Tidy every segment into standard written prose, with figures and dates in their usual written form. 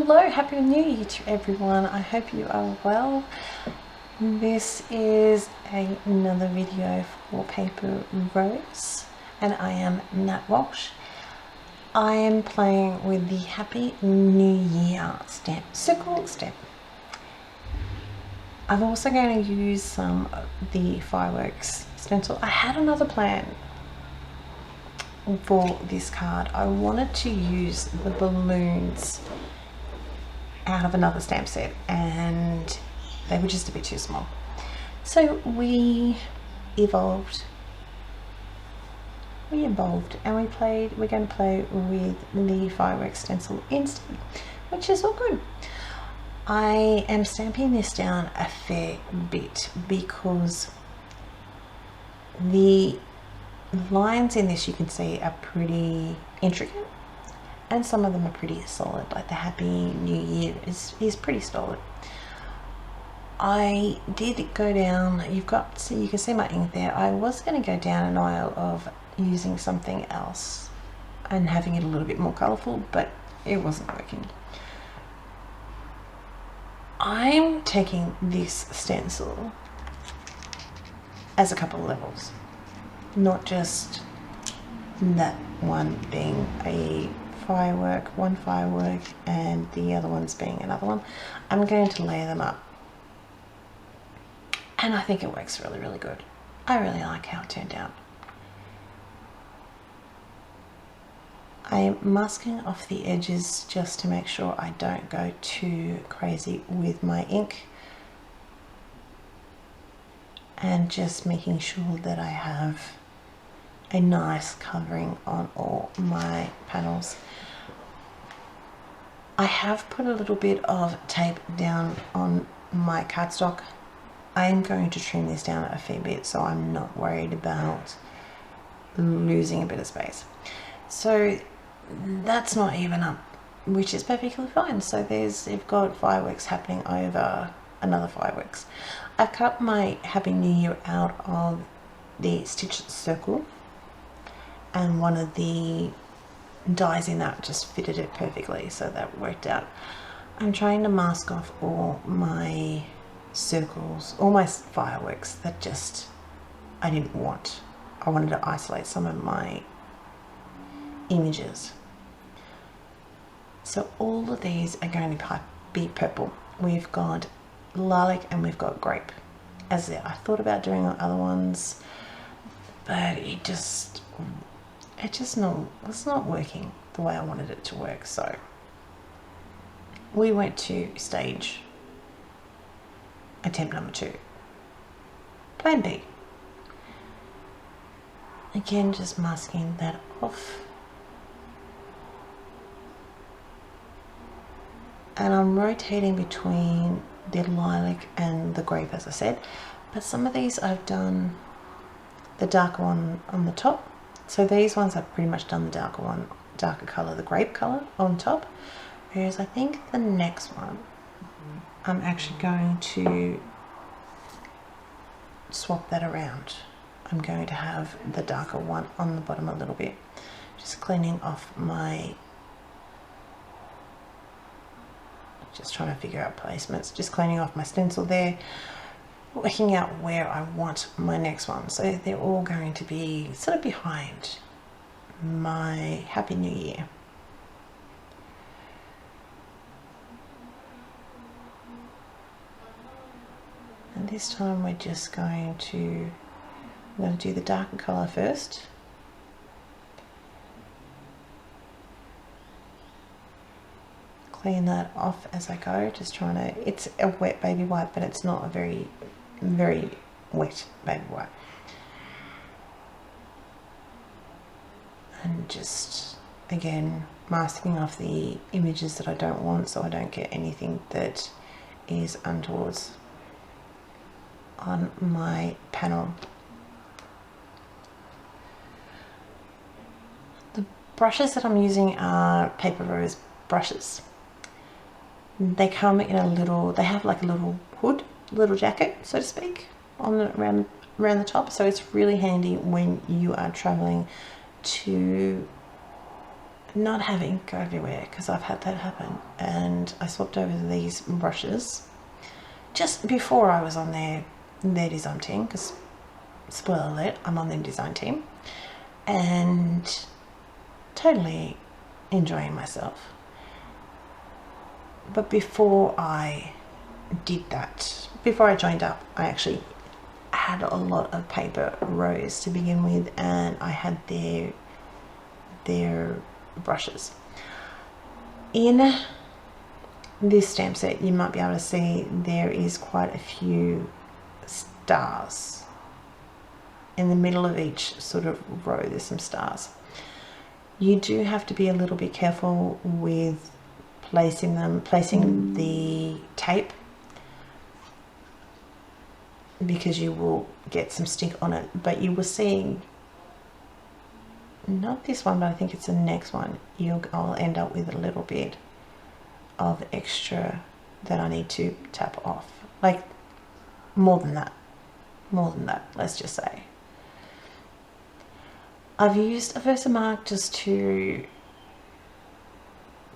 Hello, Happy New Year to everyone. I hope you are well. This is another video for Paper Rose and I am Nat Walsh. I am playing with the Happy New Year stamp, circle stamp. I'm also going to use some of the Fireworks stencil. I had another plan for this card. I wanted to use the balloons out of another stamp set and they were just a bit too small, so we evolved and we're going to play with the Fireworks stencil instead, which is all good. I am stamping this down a fair bit because the lines in this, you can see, are pretty intricate and some of them are pretty solid. Like the Happy New Year is pretty solid. I did go down, you can see my ink there. I was going to go down an aisle of using something else and having it a little bit more colourful, but it wasn't working. I'm taking this stencil as a couple of levels, not just that one being one firework and the other ones being another one. I'm going to layer them up and I think it works really, really good. I really like how it turned out. I am masking off the edges just to make sure I don't go too crazy with my ink, and just making sure that I have a nice covering on all my panels. I have put a little bit of tape down on my cardstock. I am going to trim this down a fair bit, so I'm not worried about losing a bit of space. So that's not even up, which is perfectly fine. So you've got fireworks happening over another fireworks. I've cut my Happy New Year out of the stitched circle, and one of the dies in that just fitted it perfectly, so that worked out. I'm trying to mask off all my circles, all my fireworks that just I didn't want. I wanted to isolate some of my images. So all of these are going to be purple. We've got Lilac and we've got Grape. As I thought about doing other ones, but it's not working the way I wanted it to work. So we went to stage attempt number 2, plan B. Again, just masking that off. And I'm rotating between the Lilac and the Grape, as I said, but some of these I've done the darker one on the top. So these ones I've pretty much done the darker color, the Grape color on top, whereas I think the next one I'm actually going to swap that around. I'm going to have the darker one on the bottom a little bit, just cleaning off my, just trying to figure out placements, just cleaning off my stencil there, working out where I want my next one. So they're all going to be sort of behind my Happy New Year. And this time we're just going to, I'm going to do the darker color first. Clean that off as I go, just trying to, it's a wet baby white, but it's not a very, very wet baby white. And just, again, masking off the images that I don't want, so I don't get anything that is untowards on my panel. The brushes that I'm using are Paper Rose brushes. They come in a little, they have like a little hood, little jacket, so to speak, on the, around the top. So it's really handy when you are traveling to not have ink everywhere, because I've had that happen, and I swapped over these brushes just before I was on their design team, because spoiler alert, I'm on their design team, and totally enjoying myself. But before I did that, before I joined up, I actually had a lot of paper rows to begin with, and I had their brushes. In this stamp set, you might be able to see there is quite a few stars in the middle of each sort of row. There's some stars. You do have to be a little bit careful with placing the tape, because you will get some stick on it. But you will see, not this one, but I think it's the next one, I'll end up with a little bit of extra that I need to tap off, like more than that, let's just say. I've used a Versamark just to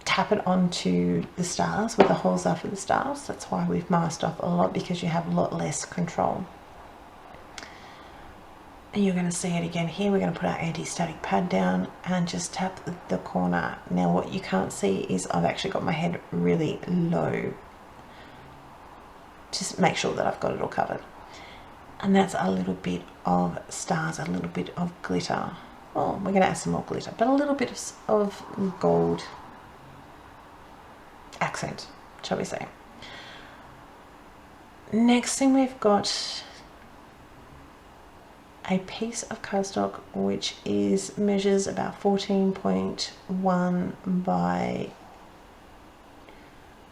tap it onto the stars where the holes are for the stars. That's why we've masked off a lot, because you have a lot less control. And you're going to see it again here. We're going to put our anti-static pad down and just tap the corner. Now what you can't see is I've actually got my head really low. Just make sure that I've got it all covered. And that's a little bit of stars, a little bit of glitter. Well, we're going to add some more glitter, but a little bit of gold accent, shall we say. Next thing, we've got a piece of cardstock which measures about 14.1 by,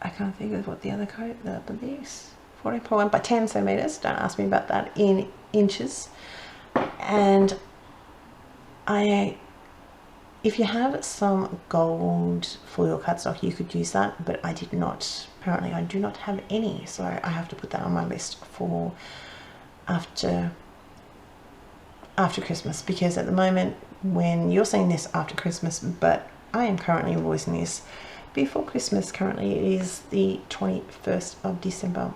I can't think of what the other coat that is, 14.1 by 10 centimeters. Don't ask me about that in inches. And if you have some gold foil cardstock, you could use that, but I did not. Apparently I do not have any, so I have to put that on my list for after Christmas, because at the moment, when you're seeing this after Christmas, but I am currently invoicing this before Christmas. Currently it is the 21st of December,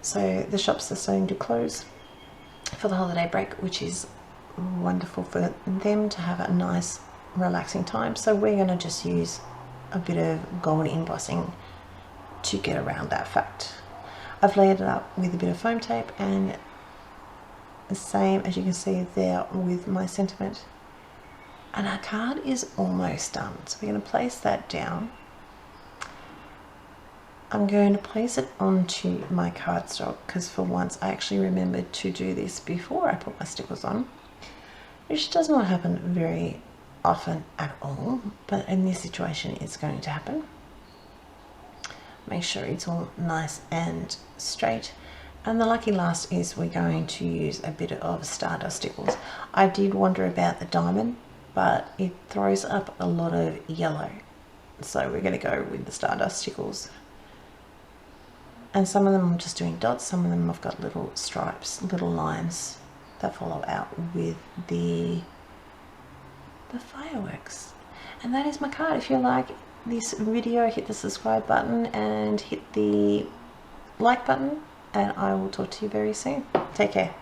so the shops are starting to close for the holiday break, which is wonderful for them to have a nice relaxing time. So we're going to just use a bit of gold embossing to get around that fact. I've layered it up with a bit of foam tape, and the same as you can see there with my sentiment. And our card is almost done, so we're going to place that down. I'm going to place it onto my cardstock, because for once I actually remembered to do this before I put my stickers on, which does not happen very often at all, but in this situation it's going to happen. Make sure it's all nice and straight. And the lucky last is we're going to use a bit of Stardust stickles. I did wonder about the diamond, but it throws up a lot of yellow, so we're going to go with the Stardust stickles. And some of them I'm just doing dots, some of them I've got little stripes, little lines that follow out with the fireworks. And that is my card. If you like this video, hit the subscribe button and hit the like button, and I will talk to you very soon. Take care.